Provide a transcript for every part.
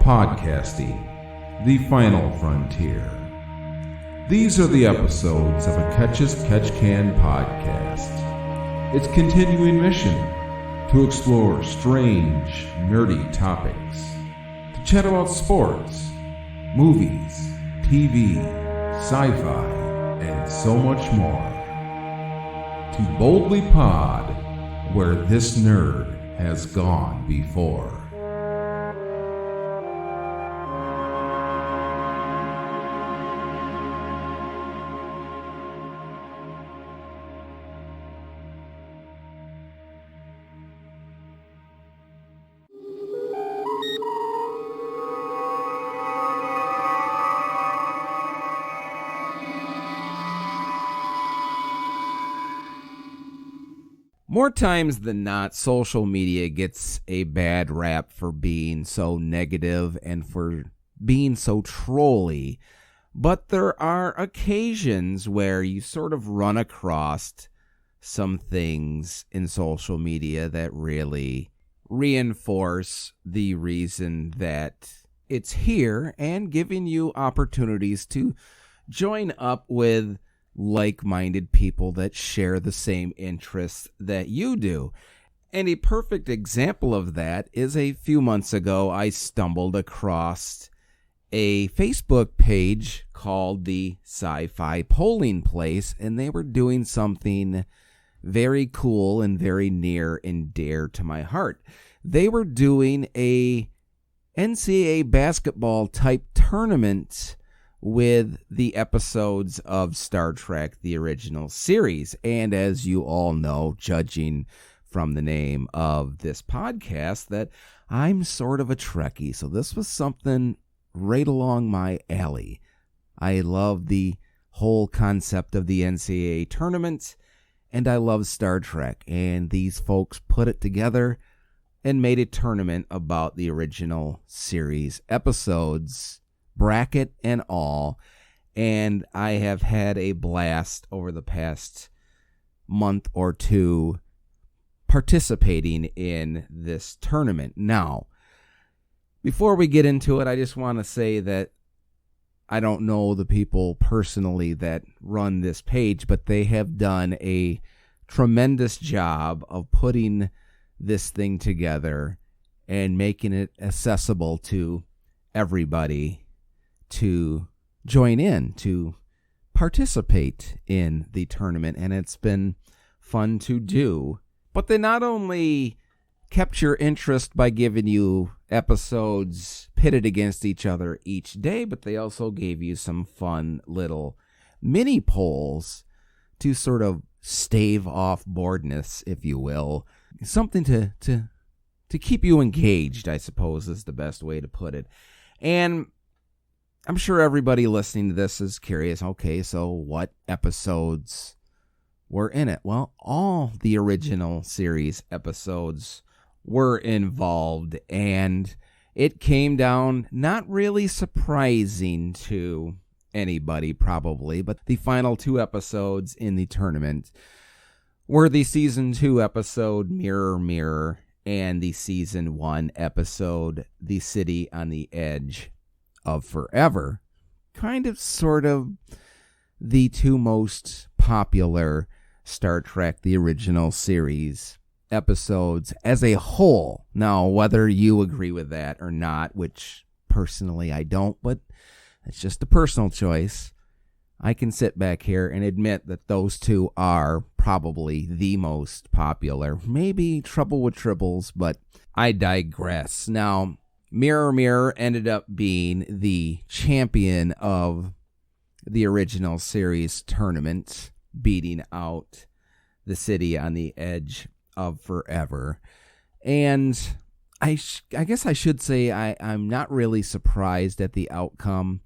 Podcasting, the final frontier. These are the episodes of a Catch as Catch Can podcast. Its continuing mission to explore strange, nerdy topics, to chat about sports, movies, TV, sci-fi, and so much more. To boldly pod where this nerd has gone before. More times than not, social media gets a bad rap for being so negative and for being so trolly, but there are occasions where you sort of run across some things in social media that really reinforce the reason that it's here and giving you opportunities to join up with like-minded people that share the same interests that you do. And a perfect example of that is a few months ago, I stumbled across a Facebook page called the Sci-Fi polling place, and they were doing something very cool and very near and dear to my heart. They were doing a NCAA basketball type tournament with the episodes of Star Trek, the original series. And as you all know, judging from the name of this podcast, that I'm sort of a Trekkie. So this was something right along my alley. I love the whole concept of the NCAA tournament, and I love Star Trek. And these folks put it together and made a tournament about the original series episodes, bracket and all, and I have had a blast over the past month or two participating in this tournament. Now, before we get into it, I just want to say that I don't know the people personally that run this page, but they have done a tremendous job of putting this thing together and making it accessible to everybody to join in, to participate in the tournament, and it's been fun to do. But they not only kept your interest by giving you episodes pitted against each other each day, but they also gave you some fun little mini polls to sort of stave off boredness, if you will. Something to keep you engaged, I suppose, is the best way to put it. And I'm sure everybody listening to this is curious, okay, so what episodes were in it? Well, all the original series episodes were involved, and it came down, not really surprising to anybody probably, but the final two episodes in the tournament were the Season 2 episode, Mirror, Mirror, and the Season 1 episode, The City on the Edge of Forever. Kind of sort of the two most popular Star Trek, the original series episodes as a whole. Now, whether you agree with that or not, which personally I don't, but it's just a personal choice, I can sit back here and admit that those two are probably the most popular. Maybe Trouble with Tribbles, but I digress. Now, Mirror, Mirror ended up being the champion of the original series tournament, beating out The City on the Edge of Forever. And I guess I should say I'm not really surprised at the outcome.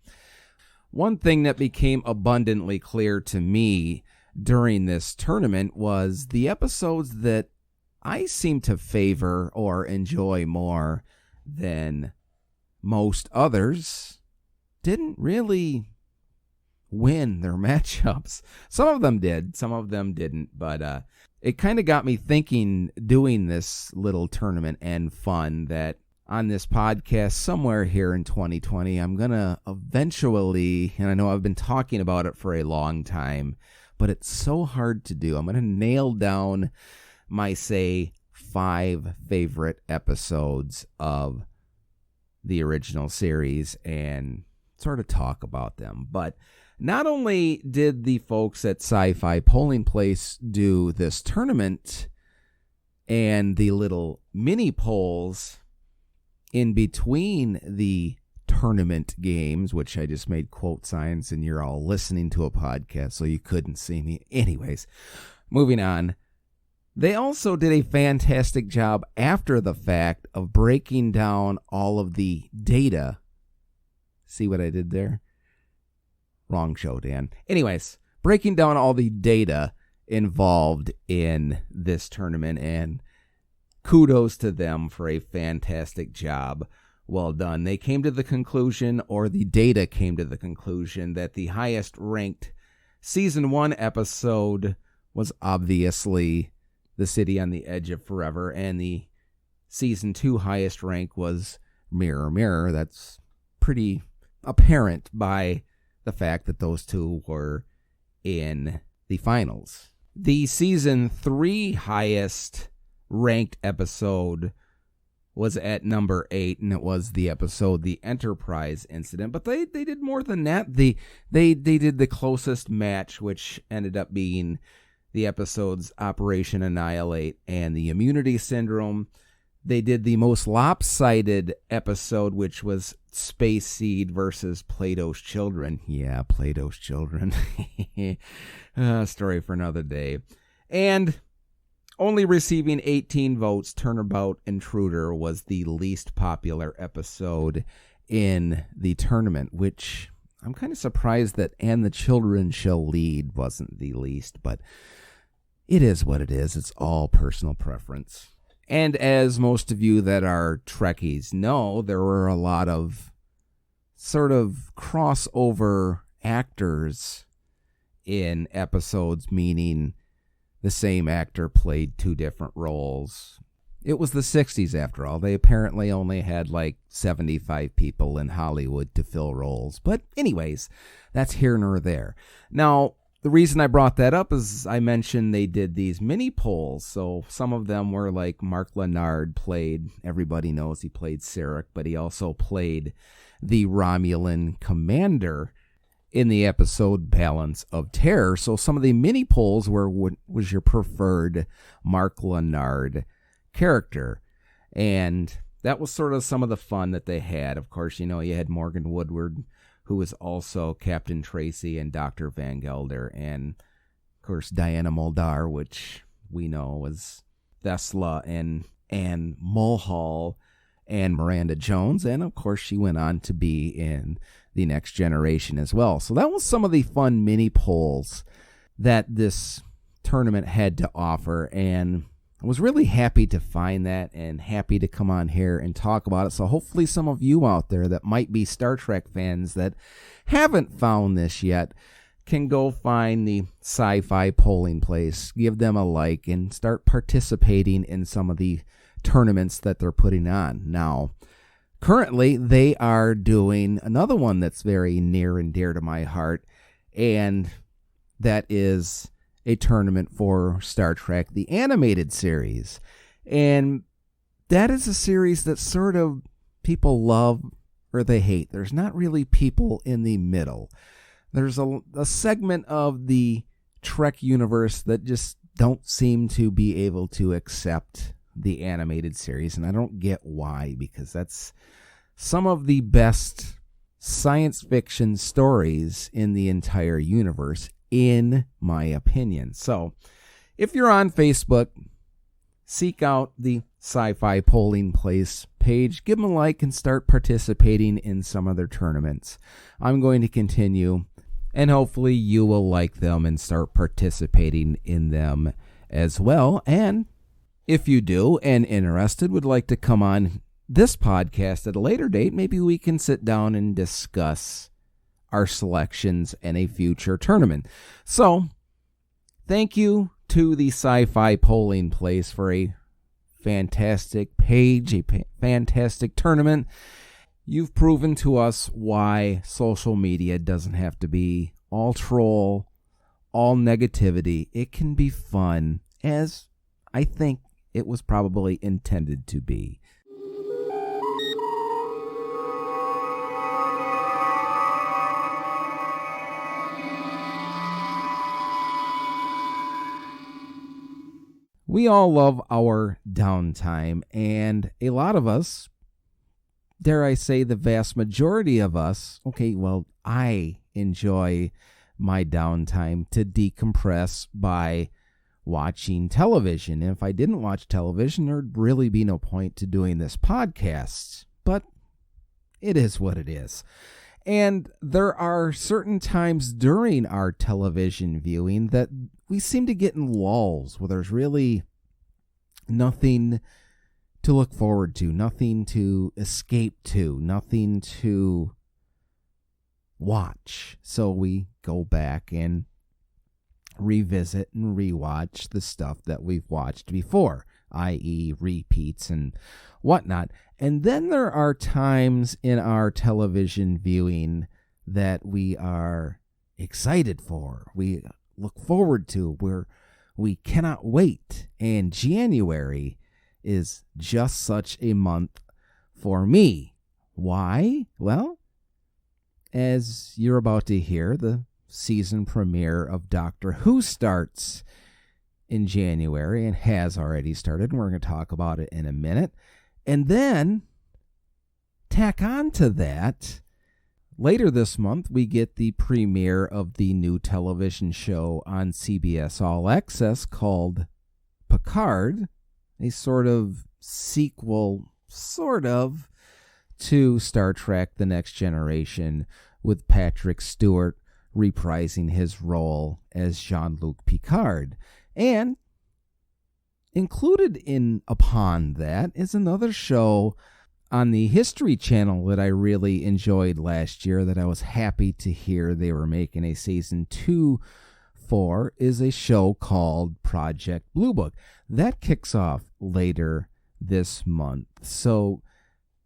One thing that became abundantly clear to me during this tournament was the episodes that I seem to favor or enjoy more than most others didn't really win their matchups. Some of them did, some of them didn't, but it kind of got me thinking, doing this little tournament and fun, that on this podcast somewhere here in 2020. I'm going to eventually, and I know I've been talking about it for a long time, but it's so hard to do. I'm going to nail down my, say, 5 favorite episodes of the original series and sort of talk about them. But not only did the folks at Sci-Fi Polling Place do this tournament and the little mini polls in between the tournament games, which I just made quote signs and you're all listening to a podcast so you couldn't see me. Anyways, moving on. They also did a fantastic job after the fact of breaking down all of the data. See what I did there? Wrong show, Dan. Anyways, breaking down all the data involved in this tournament, and kudos to them for a fantastic job. Well done. They came to the conclusion, or the data came to the conclusion, that the highest ranked season 1 episode was obviously The City on the Edge of Forever, and the season 2 highest rank was Mirror Mirror. That's pretty apparent by the fact that those two were in the finals. The season 3 highest ranked episode was at number 8, and it was the episode The Enterprise Incident. But they did more than that. They did the closest match, which ended up being the episodes Operation Annihilate and the Immunity Syndrome. They did the most lopsided episode, which was Space Seed versus Plato's Children. Yeah, Plato's Children. Story for another day. And only receiving 18 votes, Turnabout Intruder was the least popular episode in the tournament, which I'm kind of surprised that And the Children Shall Lead wasn't the least, but it is what it is. It's all personal preference. And as most of you that are Trekkies know, there were a lot of sort of crossover actors in episodes, meaning the same actor played 2 different roles. It was the 60s after all. They apparently only had like 75 people in Hollywood to fill roles. But anyways, that's here nor there. Now, the reason I brought that up is I mentioned they did these mini polls. So some of them were like Mark Lenard played, everybody knows he played Sarek, but he also played the Romulan commander in the episode Balance of Terror. So some of the mini polls were, what was your preferred Mark Lenard character? And that was sort of some of the fun that they had. Of course, you had Morgan Woodward, who was also Captain Tracy and Dr. Van Gelder, and of course Diana Muldaur, which we know was Thesla and Mulhall and Miranda Jones, and of course she went on to be in The Next Generation as well. So that was some of the fun mini polls that this tournament had to offer, and I was really happy to find that and happy to come on here and talk about it. So hopefully some of you out there that might be Star Trek fans that haven't found this yet can go find the Sci-Fi Polling Place, give them a like, and start participating in some of the tournaments that they're putting on. Now, currently they are doing another one that's very near and dear to my heart, and that is a tournament for Star Trek, the animated series. And that is a series that sort of people love or they hate. There's not really people in the middle. There's a segment of the Trek universe that just don't seem to be able to accept the animated series. And I don't get why, because that's some of the best science fiction stories in the entire universe, in my opinion. So if you're on Facebook, seek out the Sci-Fi Polling Place page, give them a like, and start participating in some of their tournaments. I'm going to continue, and hopefully you will like them and start participating in them as well. And if you do and interested, would like to come on this podcast at a later date, maybe we can sit down and discuss our selections in a future tournament. So, thank you to the Sci-Fi Polling Place for a fantastic page, a fantastic tournament. You've proven to us why social media doesn't have to be all troll, all negativity. It can be fun, as I think it was probably intended to be. We all love our downtime, and a lot of us, dare I say the vast majority of us, I enjoy my downtime to decompress by watching television. And if I didn't watch television, there'd really be no point to doing this podcast. But it is what it is. And there are certain times during our television viewing that we seem to get in lulls where there's really nothing to look forward to, nothing to escape to, nothing to watch. So we go back and revisit and rewatch the stuff that we've watched before, i.e. repeats and whatnot. And then there are times in our television viewing that we are excited for, we look forward to, we cannot wait. And January is just such a month for me. Why? Well, as you're about to hear, the season premiere of Doctor Who starts in January and has already started, and we're going to talk about it in a minute. And then, tack on to that, later this month, we get the premiere of the new television show on CBS All Access called Picard, a sort of sequel, to Star Trek The Next Generation, with Patrick Stewart reprising his role as Jean-Luc Picard. And included upon that is another show on the History Channel that I really enjoyed last year that I was happy to hear they were making a season 2 for, is a show called Project Blue Book. That kicks off later this month. So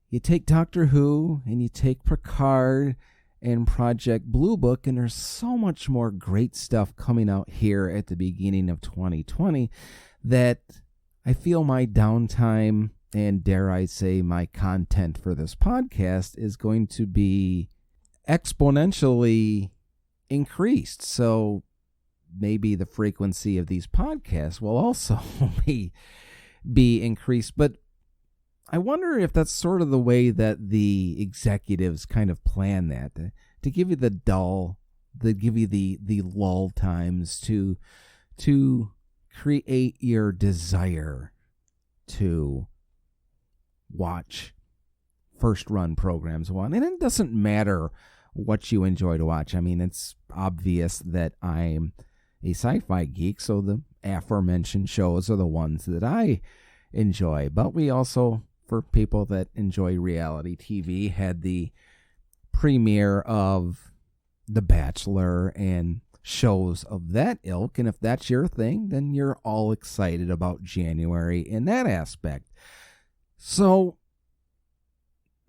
you take Doctor Who and you take Picard and Project Blue Book, and there's so much more great stuff coming out here at the beginning of 2020 that I feel my downtime, and dare I say my content for this podcast, is going to be exponentially increased. So maybe the frequency of these podcasts will also be increased. But I wonder if that's sort of the way that the executives kind of plan that, to give you the lull times, to create your desire to watch first run programs one. And it doesn't matter what you enjoy to watch. I mean, it's obvious that I'm a sci-fi geek, so the aforementioned shows are the ones that I enjoy. But we also, for people that enjoy reality TV, had the premiere of The Bachelor and shows of that ilk. And if that's your thing, then you're all excited about January in that aspect. So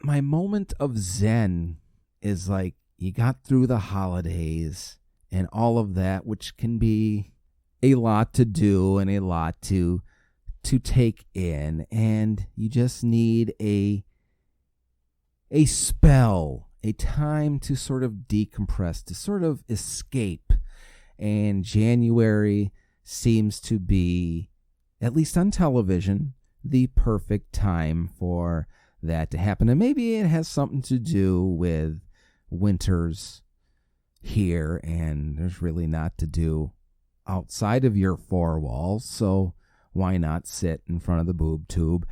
my moment of zen is like, you got through the holidays and all of that, which can be a lot to do and a lot to take in, and you just need a spell, a time to sort of decompress, to sort of escape. And January seems to be, at least on television, the perfect time for that to happen. And maybe it has something to do with winters here, and there's really not to do outside of your four walls, so why not sit in front of the boob tube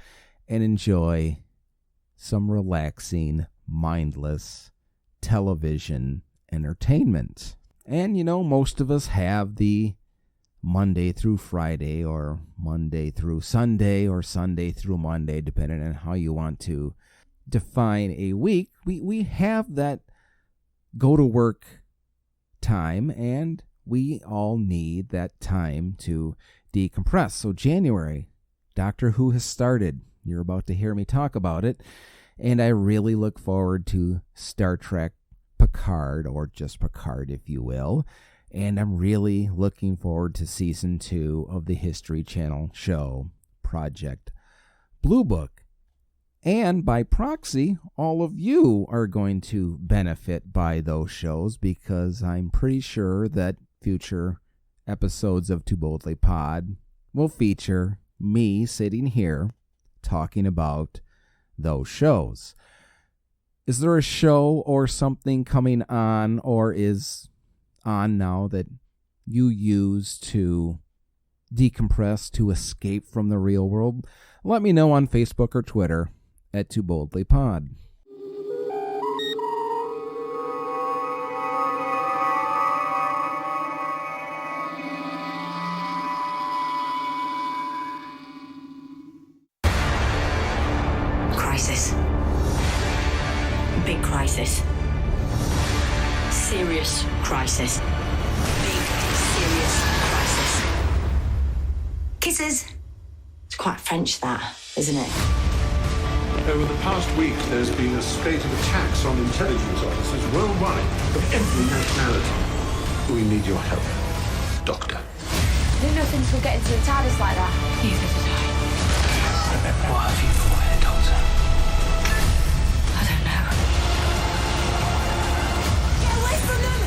and enjoy some relaxing, mindless television entertainment? And, most of us have the Monday through Friday, or Monday through Sunday, or Sunday through Monday, depending on how you want to define a week. We have that go-to-work time, and we all need that time to decompress. So January, Doctor Who has started. You're about to hear me talk about it. And I really look forward to Star Trek Picard, or just Picard, if you will. And I'm really looking forward to Season 2 of the History Channel show, Project Blue Book. And by proxy, all of you are going to benefit by those shows, because I'm pretty sure that future episodes of Too Boldly Pod will feature me sitting here talking about those shows. Is there a show or something coming on, or is on now, that you use to decompress, to escape from the real world? Let me know on Facebook or Twitter at Too Boldly Pod. Crisis. Big crisis. Serious crisis. Big, serious crisis. Kisses. It's quite French, that, isn't it? Over the past week, there's been a spate of attacks on intelligence officers worldwide, of every nationality. We need your help, Doctor. I didn't know things would get into the TARDIS like that. Neither did I. What have you for here, Doctor? I don't know. Get away from them!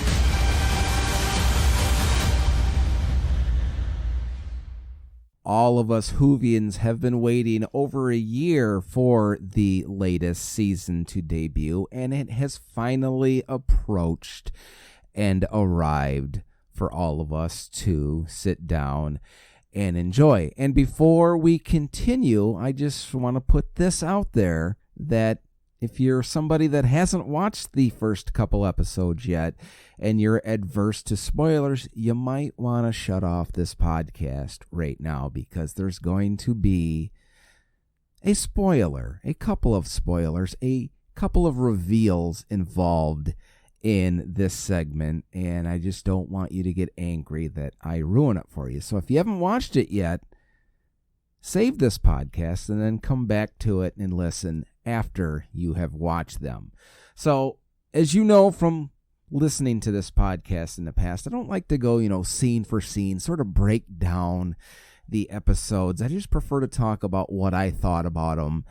All of us Whovians have been waiting over a year for the latest season to debut, and it has finally approached and arrived for all of us to sit down and enjoy. And before we continue, I just want to put this out there, that if you're somebody that hasn't watched the first couple episodes yet and you're adverse to spoilers, you might want to shut off this podcast right now, because there's going to be a spoiler, a couple of spoilers, a couple of reveals involved in this segment, and I just don't want you to get angry that I ruin it for you. So if you haven't watched it yet, save this podcast and then come back to it and listen after you have watched them. So, as you know from listening to this podcast in the past, I don't like to go, scene for scene, sort of break down the episodes. I just prefer to talk about what I thought about them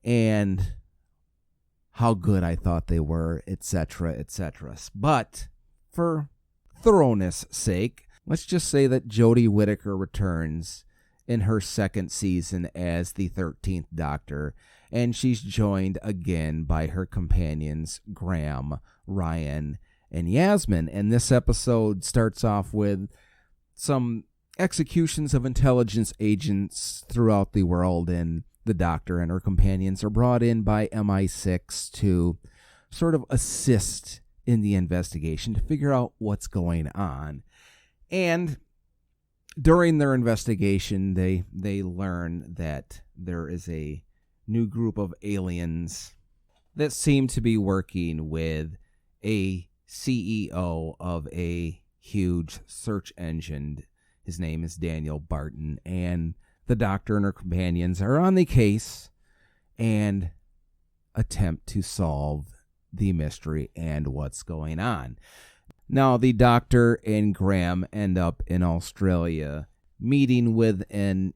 and how good I thought they were, etc., etc. But for thoroughness' sake, let's just say that Jodie Whittaker returns in her second season as the 13th Doctor, and she's joined again by her companions Graham, Ryan, and Yasmin. And this episode starts off with some executions of intelligence agents throughout the world, and the Doctor and her companions are brought in by MI6 to sort of assist in the investigation to figure out what's going on. And during their investigation, they learn that there is a new group of aliens that seem to be working with a CEO of a huge search engine. His name is Daniel Barton, and the Doctor and her companions are on the case and attempt to solve the mystery and what's going on. Now, the Doctor and Graham end up in Australia meeting with an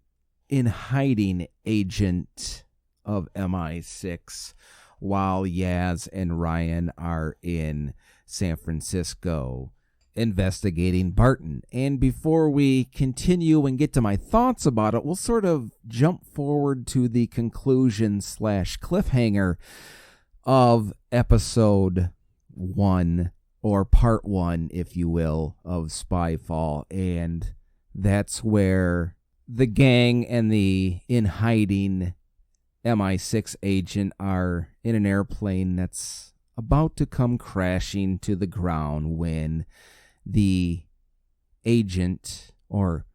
in-hiding agent of MI6, while Yaz and Ryan are in San Francisco investigating Barton. And before we continue and get to my thoughts about it, we'll sort of jump forward to the conclusion / cliffhanger of episode 1, or part 1, if you will, of Spyfall. And that's where the gang and the in-hiding MI6 agent are in an airplane that's about to come crashing to the ground when the agent, or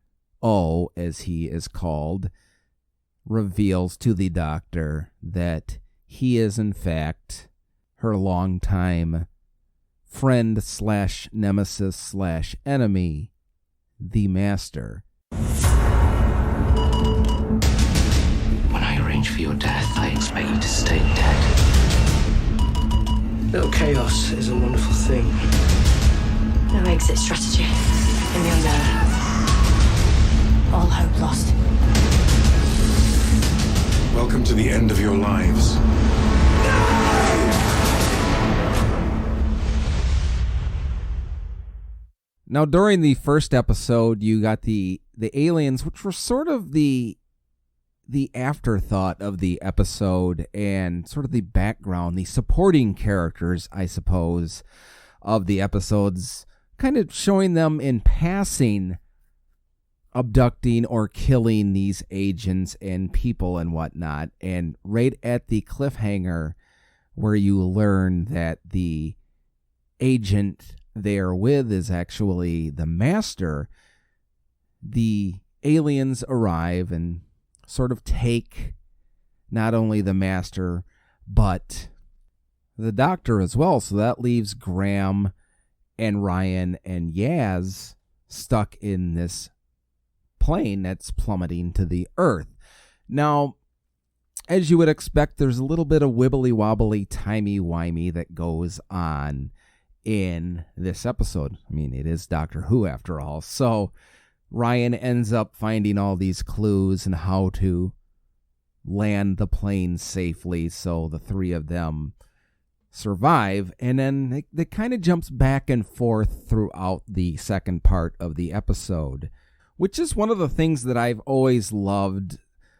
O as he is called, reveals to the Doctor that he is in fact her longtime friend / nemesis / enemy, the Master. arrange for your death, I expect you to stay dead. Little chaos is a wonderful thing. No exit strategy in the unknown. All hope lost. Welcome to the end of your lives. Now, during the first episode, you got the aliens, which were sort of the afterthought of the episode and sort of the background, the supporting characters, I suppose, of the episodes, kind of showing them in passing, abducting or killing these agents and people and whatnot. And right at the cliffhanger where you learn that the agent they are with is actually the master, the aliens arrive and sort of take not only the master, but the doctor as well. So that leaves Graham and Ryan and Yaz stuck in this plane that's plummeting to the earth. Now, as you would expect, there's a little bit of wibbly-wobbly, timey-wimey that goes on in this episode. I mean, it is Doctor Who after all. So Ryan ends up finding all these clues and how to land the plane safely so the three of them survive. And then it kind of jumps back and forth throughout the second part of the episode, which is one of the things that I've always loved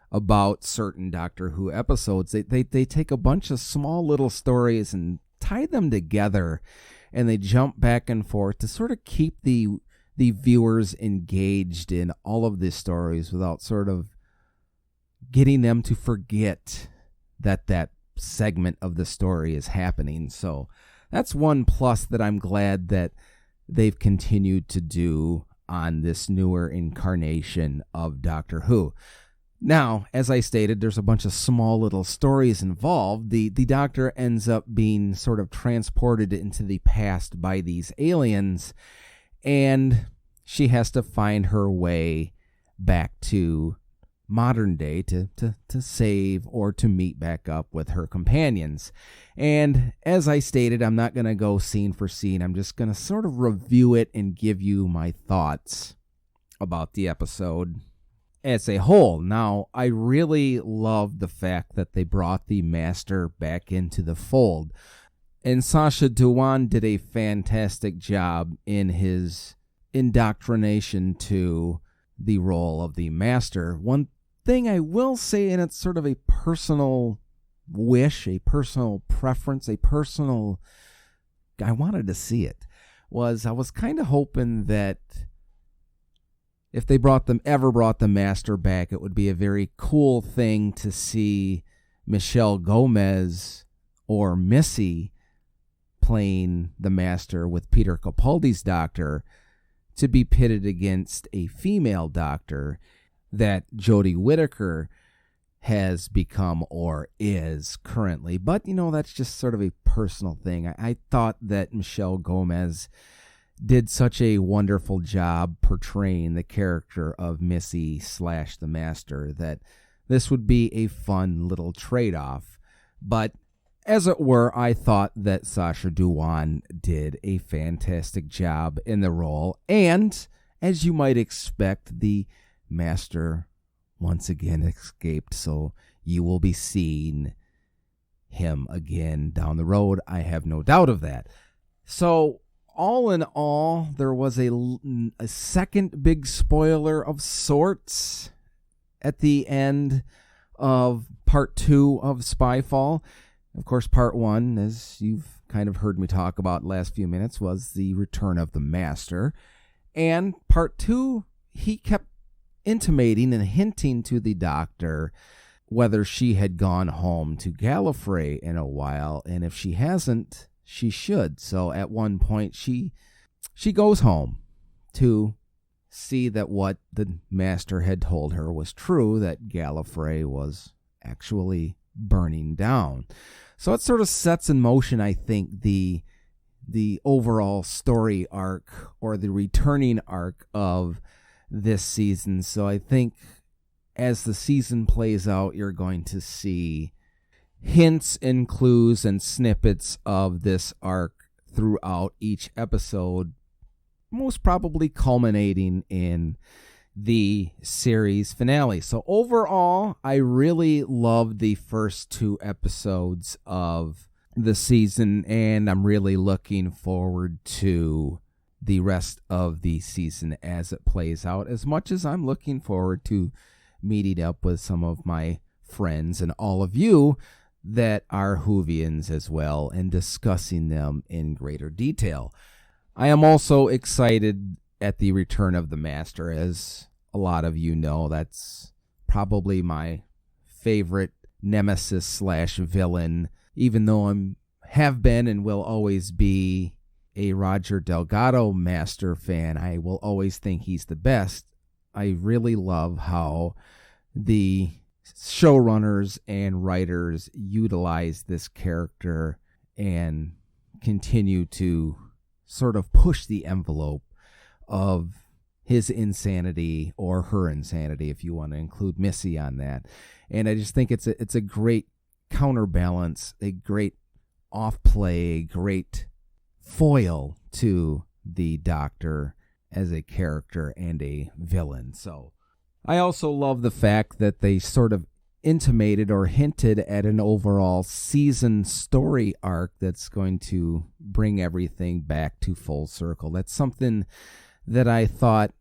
about certain Doctor Who episodes. They take a bunch of small little stories and tie them together, and they jump back and forth to sort of keep the viewers engaged in all of these stories without sort of getting them to forget that segment of the story is happening. So that's one plus that I'm glad that they've continued to do on this newer incarnation of Doctor Who. Now, as I stated, there's a bunch of small little stories involved. The Doctor ends up being sort of transported into the past by these aliens, and she has to find her way back to modern day to save or to meet back up with her companions. And as I stated, I'm not going to go scene for scene. I'm just going to sort of review it and give you my thoughts about the episode as a whole. Now, I really loved the fact that they brought the Master back into the fold. And Sacha Dhawan did a fantastic job in his indoctrination to the role of the Master. One thing I will say, and it's sort of a personal wish, a personal preference, I wanted to see it, was I was kind of hoping that if they ever brought the Master back, it would be a very cool thing to see Michelle Gomez or Missy playing the Master with Peter Capaldi's Doctor, to be pitted against a female Doctor that Jodie Whittaker has become or is currently. But, that's just sort of a personal thing. I thought that Michelle Gomez did such a wonderful job portraying the character of Missy / the Master that this would be a fun little trade-off. But as it were, I thought that Sacha Dhawan did a fantastic job in the role. And as you might expect, the Master once again escaped, so you will be seeing him again down the road. I have no doubt of that. So all in all, there was a second big spoiler of sorts at the end of part 2 of Spyfall. Of course, part 1, as you've kind of heard me talk about the last few minutes, was the return of the Master. And part 2, he kept intimating and hinting to the Doctor whether she had gone home to Gallifrey in a while, and if she hasn't, she should. So at one point, she goes home to see that what the Master had told her was true, that Gallifrey was actually burning down. So it sort of sets in motion, I think, the overall story arc or the returning arc of this season. So I think as the season plays out, you're going to see hints and clues and snippets of this arc throughout each episode, most probably culminating in the series finale. So overall, I really loved the first 2 episodes of the season, and I'm really looking forward to the rest of the season as it plays out, as much as I'm looking forward to meeting up with some of my friends and all of you that are Whovians as well and discussing them in greater detail. I am also excited at the return of the Master. As a lot of you know, that's probably my favorite nemesis / villain, even though have been and will always be a Roger Delgado Master fan. I will always think he's the best. I really love how the showrunners and writers utilize this character and continue to sort of push the envelope of his insanity, or her insanity, if you want to include Missy on that. And I just think it's a great counterbalance, a great off-play, a great foil to the Doctor as a character and a villain. So I also love the fact that they sort of intimated or hinted at an overall season story arc that's going to bring everything back to full circle. That's something that I thought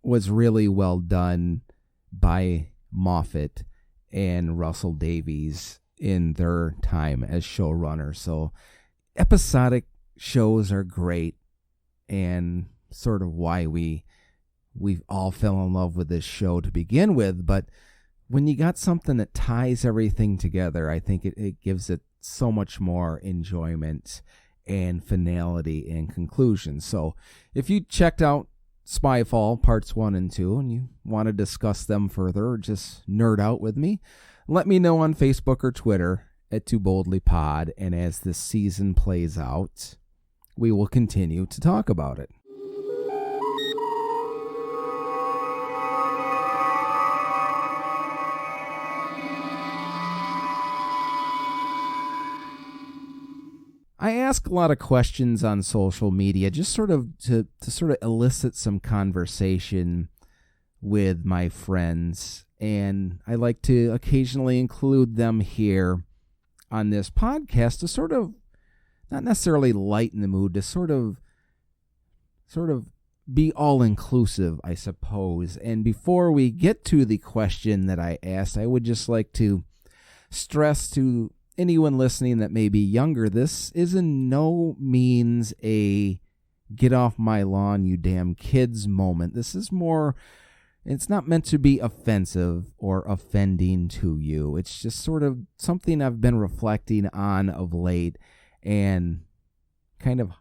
was really well done by Moffat and Russell Davies in their time as showrunner. So episodic shows are great, and sort of why we all fell in love with this show to begin with. But when you got something that ties everything together, I think it gives it so much more enjoyment and finality and conclusion. So if you checked out Spyfall parts 1 and 2 and you want to discuss them further or just nerd out with me, let me know on Facebook or Twitter at Too Boldly Pod. And as this season plays out, we will continue to talk about it. I ask a lot of questions on social media, just sort of to sort of elicit some conversation with my friends, and I like to occasionally include them here on this podcast to sort of not necessarily lighten the mood, to sort of be all inclusive, I suppose. And before we get to the question that I asked, I would just like to stress to anyone listening that may be younger, this is in no means a get off my lawn, you damn kids moment. This is more, it's not meant to be offensive or offending to you. It's just sort of something I've been reflecting on of late and kind of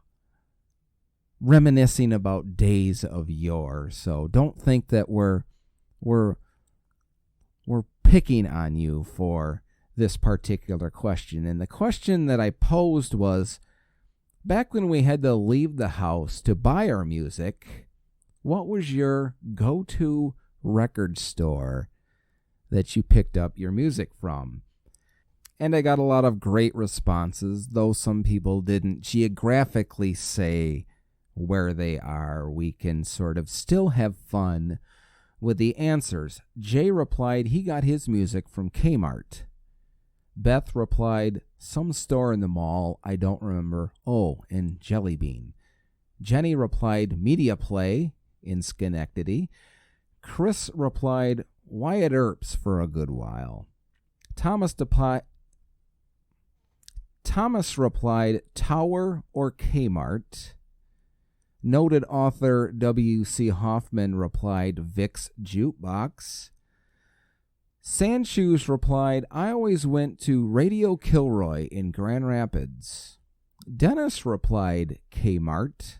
reminiscing about days of yore. So don't think that we're picking on you for this particular question. And the question that I posed was, back when we had to leave the house to buy our music, what was your go-to record store that you picked up your music from? And I got a lot of great responses, though some people didn't geographically say where they are. We can sort of still have fun with the answers. Jay replied he got his music from Kmart. Beth replied, some store in the mall, I don't remember. Oh, and Jelly Bean. Jenny replied, Media Play in Schenectady. Chris replied, Wyatt Earp's for a good while. Thomas replied, Tower or Kmart. Noted author W.C. Hoffman replied, Vic's Jukebox. Sandshoes replied, I always went to Radio Kilroy in Grand Rapids. Dennis replied, Kmart.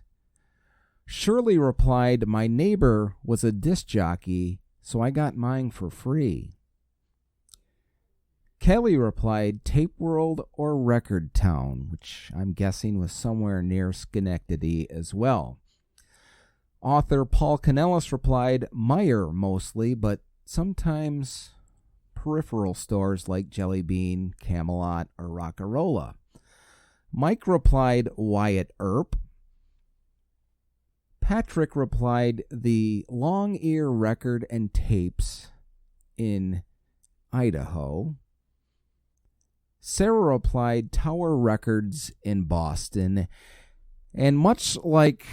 Shirley replied, my neighbor was a disc jockey, so I got mine for free. Kelly replied, Tape World or Record Town, which I'm guessing was somewhere near Schenectady as well. Author Paul Canellis replied, Meyer mostly, but sometimes peripheral stores like Jelly Bean, Camelot, or Rockarola. Mike replied, Wyatt Earp. Patrick replied, the Long Ear Record and Tapes in Idaho. Sarah replied, Tower Records in Boston. And much like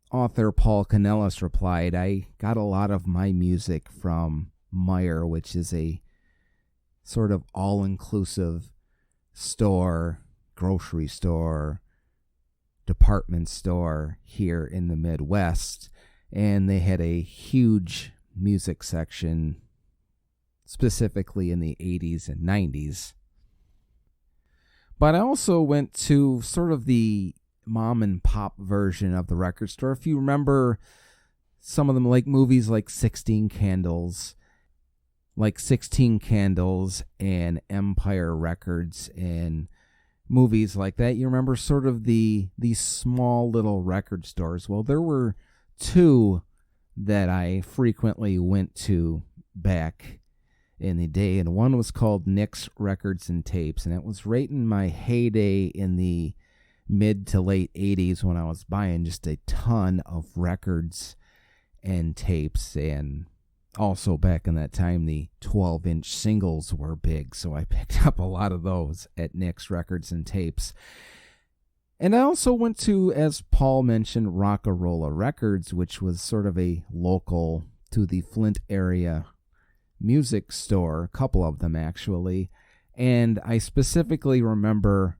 author Paul Canellis replied, I got a lot of my music from Meijer, which is a sort of all-inclusive store, grocery store, department store here in the Midwest. And they had a huge music section, specifically in the 80s and 90s. But I also went to sort of the mom and pop version of the record store. If you remember some of them, like movies like 16 Candles and Empire Records and movies like that. You remember sort of these small little record stores. Well, there were two that I frequently went to back in the day, and one was called Nick's Records and Tapes, and it was right in my heyday in the mid to late 80s when I was buying just a ton of records and tapes. And also back in that time, the 12-inch singles were big, so I picked up a lot of those at Nick's Records and Tapes. And I also went to, as Paul mentioned, Rockarola Records, which was sort of a local to the Flint area music store, a couple of them actually. And I specifically remember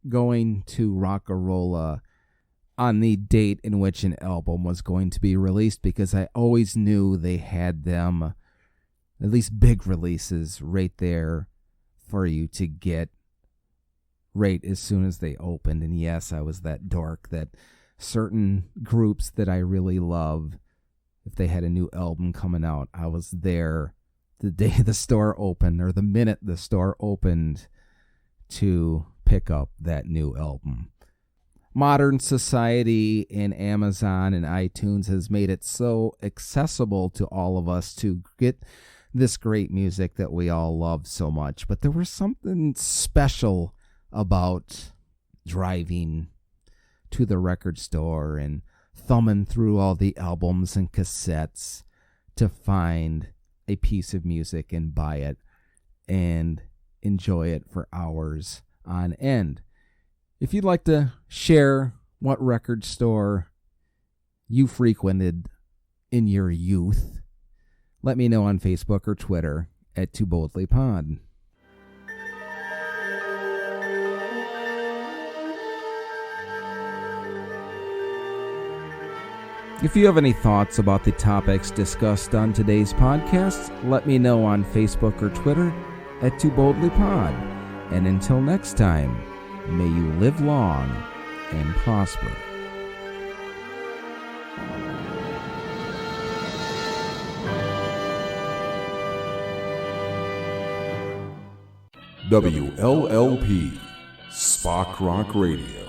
going to Rockarola on the date in which an album was going to be released, because I always knew they had them, at least big releases, right there for you to get right as soon as they opened. And yes, I was that dork that certain groups that I really love, if they had a new album coming out, I was there the day the store opened, or the minute the store opened, to pick up that new album. Modern society and Amazon and iTunes has made it so accessible to all of us to get this great music that we all love so much. But there was something special about driving to the record store and thumbing through all the albums and cassettes to find a piece of music and buy it and enjoy it for hours on end. If you'd like to share what record store you frequented in your youth, let me know on Facebook or Twitter at Too Boldly Pod. If you have any thoughts about the topics discussed on today's podcast, let me know on Facebook or Twitter at Too Boldly Pod. And until next time, may you live long and prosper. WLLP Spock Rock Radio.